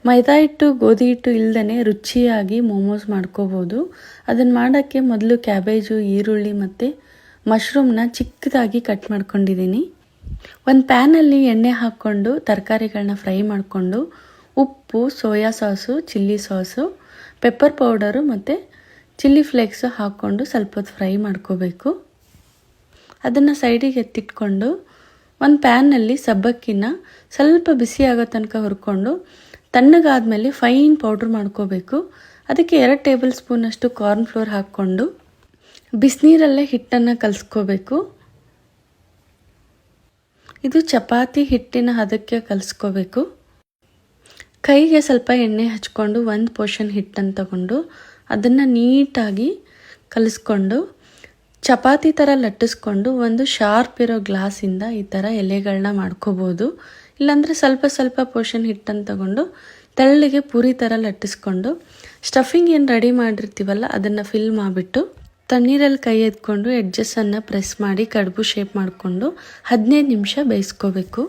ಮೈದಾ ಹಿಟ್ಟು ಗೋಧಿ ಹಿಟ್ಟು ಇಲ್ಲದೇ ರುಚಿಯಾಗಿ ಮೋಮೋಸ್ ಮಾಡ್ಕೋಬೋದು. ಅದನ್ನು ಮಾಡೋಕ್ಕೆ ಮೊದಲು ಕ್ಯಾಬೇಜು, ಈರುಳ್ಳಿ ಮತ್ತು ಮಶ್ರೂಮ್ನ ಚಿಕ್ಕದಾಗಿ ಕಟ್ ಮಾಡ್ಕೊಂಡಿದ್ದೀನಿ. ಒಂದು ಪ್ಯಾನಲ್ಲಿ ಎಣ್ಣೆ ಹಾಕ್ಕೊಂಡು ತರಕಾರಿಗಳನ್ನ ಫ್ರೈ ಮಾಡಿಕೊಂಡು ಉಪ್ಪು, soya sauce, chilli sauce, pepper powder ಮತ್ತು ಚಿಲ್ಲಿ ಫ್ಲೇಕ್ಸು ಹಾಕ್ಕೊಂಡು ಸ್ವಲ್ಪ ಹೊತ್ತು ಫ್ರೈ ಮಾಡ್ಕೋಬೇಕು. ಅದನ್ನು ಸೈಡಿಗೆ ಎತ್ತಿಟ್ಕೊಂಡು ಒಂದು ಪ್ಯಾನ್ನಲ್ಲಿ ಸಬ್ಬಕ್ಕಿನ ಸ್ವಲ್ಪ ಬಿಸಿ ಆಗೋ ತನಕ ಹುರ್ಕೊಂಡು ತಣ್ಣಗಾದ್ಮೇಲೆ ಫೈನ್ ಪೌಡ್ರ್ ಮಾಡ್ಕೋಬೇಕು. ಅದಕ್ಕೆ 2 ಟೇಬಲ್ ಸ್ಪೂನಷ್ಟು ಕಾರ್ನ್ ಫ್ಲೋರ್ ಹಾಕ್ಕೊಂಡು ಬಿಸಿನೀರಲ್ಲೇ ಹಿಟ್ಟನ್ನು ಕಲಿಸ್ಕೋಬೇಕು. ಇದು ಚಪಾತಿ ಹಿಟ್ಟಿನ ಹದಕ್ಕೆ ಕಲಿಸ್ಕೋಬೇಕು. ಕೈಗೆ ಸ್ವಲ್ಪ ಎಣ್ಣೆ ಹಚ್ಕೊಂಡು ಒಂದು ಪೋರ್ಷನ್ ಹಿಟ್ಟನ್ನು ತಗೊಂಡು ಅದನ್ನು ನೀಟಾಗಿ ಕಲಿಸ್ಕೊಂಡು ಚಪಾತಿ ಥರ ಲಟ್ಟಿಸ್ಕೊಂಡು ಒಂದು ಶಾರ್ಪ್ ಇರೋ ಗ್ಲಾಸಿಂದ ಈ ಥರ ಎಲೆಗಳನ್ನ ಮಾಡ್ಕೋಬೋದು. ಇಲ್ಲಾಂದರೆ ಸ್ವಲ್ಪ ಸ್ವಲ್ಪ ಪೋರ್ಷನ್ ಹಿಟ್ಟನ್ನು ತಗೊಂಡು ತೆಳ್ಳಗೆ ಪೂರಿ ಥರ ಲಟ್ಟಿಸ್ಕೊಂಡು ಸ್ಟಫಿಂಗ್ ಏನು ರೆಡಿ ಮಾಡಿರ್ತೀವಲ್ಲ ಅದನ್ನು ಫಿಲ್ ಮಾಡಿಬಿಟ್ಟು ತಣ್ಣೀರಲ್ಲಿ ಕೈ ಎತ್ಕೊಂಡು ಎಡ್ಜಸ್ಸನ್ನು ಪ್ರೆಸ್ ಮಾಡಿ ಕಡುಬು ಶೇಪ್ ಮಾಡಿಕೊಂಡು 15 ನಿಮಿಷ ಬೇಯಿಸ್ಕೋಬೇಕು.